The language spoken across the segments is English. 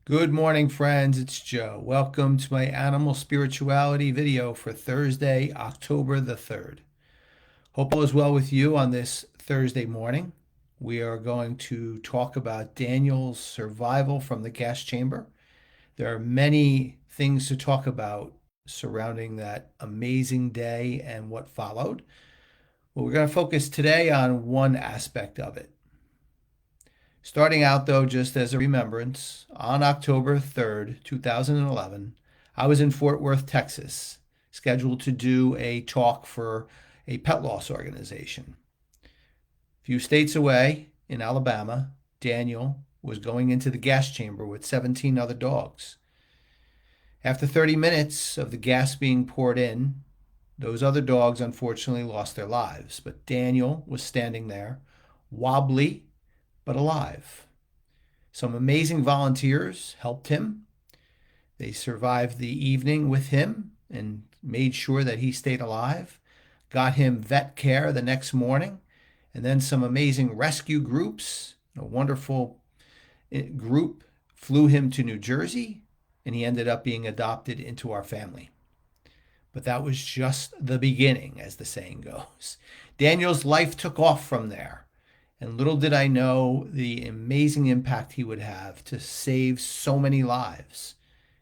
Good morning, friends. It's Joe. Welcome to my animal spirituality video for Thursday, October the 3rd. Hope all is well with you on this Thursday morning. We are going to talk about Daniel's survival from the gas chamber. There are many things to talk about surrounding that amazing day and what followed. But we're going to focus today on one aspect of it. Starting out, though, just as a remembrance, on October 3rd, 2011, I was in Fort Worth, Texas, scheduled to do a talk for a pet loss organization. A few states away in Alabama, Daniel was going into the gas chamber with 17 other dogs. After 30 minutes of the gas being poured in, those other dogs unfortunately lost their lives, but Daniel was standing there, wobbly but alive. Some amazing volunteers helped him. They survived the evening with him and made sure that he stayed alive, got him vet care the next morning, and then some amazing rescue groups, a wonderful group, flew him to New Jersey, and he ended up being adopted into our family. But that was just the beginning, as the saying goes. Daniel's life took off from there. And little did I know the amazing impact he would have to save so many lives.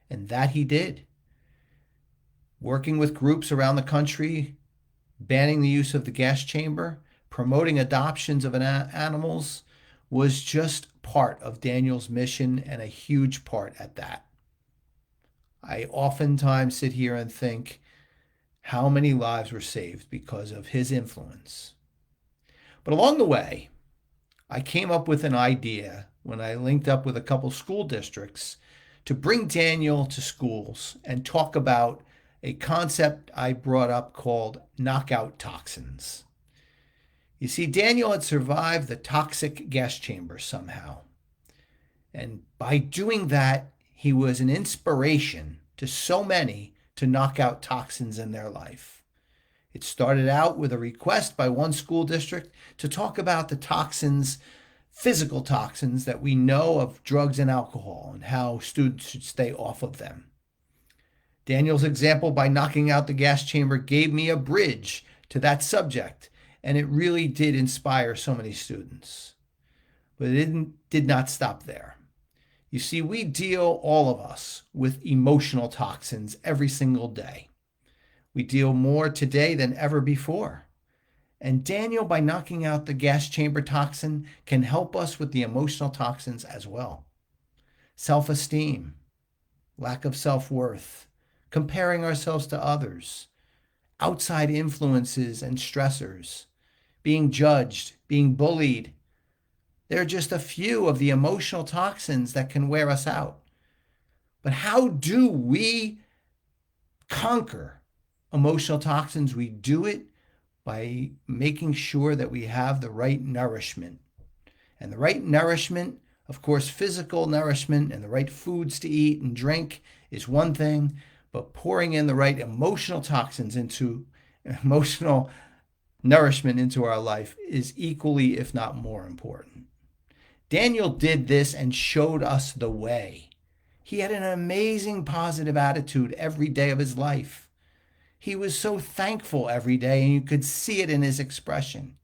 And that he did. Working with groups around the country, banning the use of the gas chamber, promoting adoptions of animals was just part of Daniel's mission, and a huge part at that. I oftentimes sit here and think how many lives were saved because of his influence. But along the way, I came up with an idea when I linked up with a couple school districts to bring Daniel to schools and talk about a concept I brought up called knockout toxins. You see, Daniel had survived the toxic gas chamber somehow. And by doing that, he was an inspiration to so many to knock out toxins in their life. It started out with a request by one school district to talk about the toxins, physical toxins that we know of drugs and alcohol, and how students should stay off of them. Daniel's example by knocking out the gas chamber gave me a bridge to that subject, and it really did inspire so many students. But it did not stop there. You see, we deal, all of us, with emotional toxins every single day. We deal more today than ever before. And Daniel, by knocking out the gas chamber toxin, can help us with the emotional toxins as well. Self-esteem, lack of self-worth, comparing ourselves to others, outside influences and stressors, being judged, being bullied. They're just a few of the emotional toxins that can wear us out. But how do we conquer emotional toxins? We do it by making sure that we have the right nourishment. And the right nourishment, of course, physical nourishment and the right foods to eat and drink is one thing, but pouring in the right emotional toxins into emotional nourishment into our life is equally, if not more important. Daniel did this and showed us the way. He had an amazing positive attitude every day of his life. He was so thankful every day, and you could see it in his expression.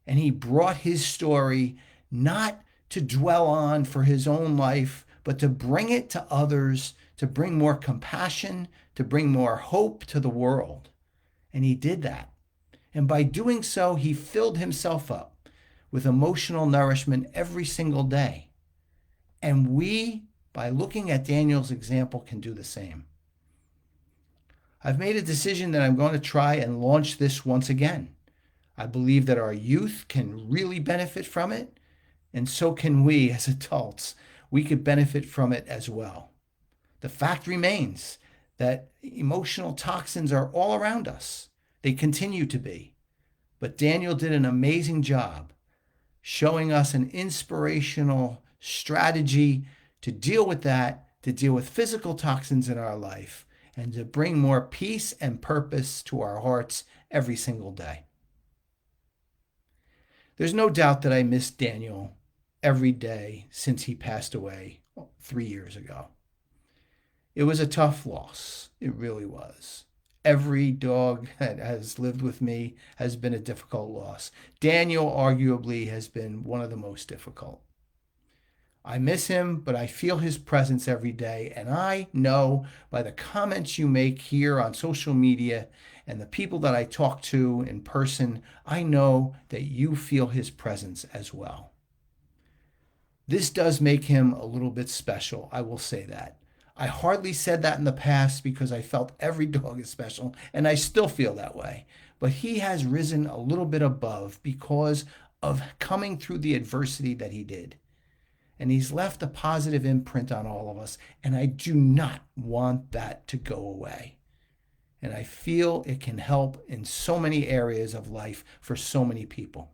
And he brought his story not to dwell on for his own life, but to bring it to others, to bring more compassion, to bring more hope to the world. And he did that. And by doing so, he filled himself up with emotional nourishment every single day. And we, by looking at Daniel's example, can do the same. I've made a decision that I'm going to try and launch this once again. I believe that our youth can really benefit from it, and so can we as adults. We could benefit from it as well. The fact remains that emotional toxins are all around us. They continue to be. But Daniel did an amazing job showing us an inspirational strategy to deal with that, to deal with physical toxins in our life, and to bring more peace and purpose to our hearts every single day. There's no doubt that I miss Daniel every day since he passed away 3 years ago. It was a tough loss. It really was. Every dog that has lived with me has been a difficult loss. Daniel arguably has been one of the most difficult. I miss him, but I feel his presence every day. And I know by the comments you make here on social media and the people that I talk to in person, I know that you feel his presence as well. This does make him a little bit special, I will say that. I hardly said that in the past because I felt every dog is special, and I still feel that way. But he has risen a little bit above because of coming through the adversity that he did. And he's left a positive imprint on all of us, and I do not want that to go away. And I feel it can help in so many areas of life for so many people.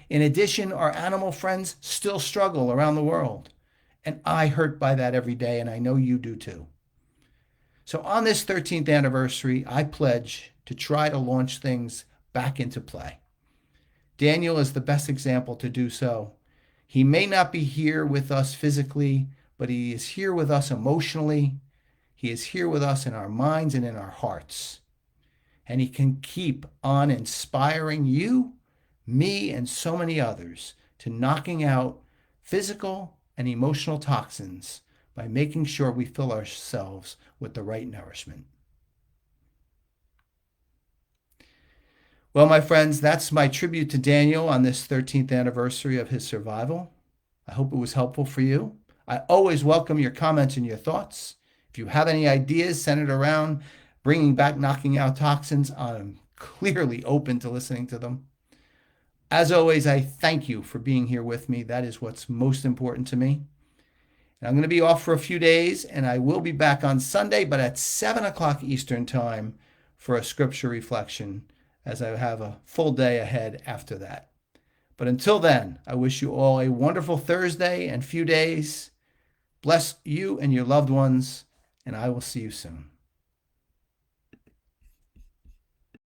In addition, our animal friends still struggle around the world. And I hurt by that every day, and I know you do too. So on this 13th anniversary, I pledge to try to launch things back into play. Daniel is the best example to do so. He may not be here with us physically, but he is here with us emotionally. He is here with us in our minds and in our hearts. And he can keep on inspiring you, me, and so many others to knocking out physical and emotional toxins by making sure we fill ourselves with the right nourishment. Well, my friends, that's my tribute to Daniel on this 13th anniversary of his survival. I hope it was helpful for you. I always welcome your comments and your thoughts. If you have any ideas centered around bringing back knocking out toxins, I'm clearly open to listening to them. As always, I thank you for being here with me. That is what's most important to me. And I'm going to be off for a few days, and I will be back on Sunday, but at 7 o'clock Eastern Time for a scripture reflection, as I have a full day ahead after that. But until then, I wish you all a wonderful Thursday and few days. Bless you and your loved ones, and I will see you soon.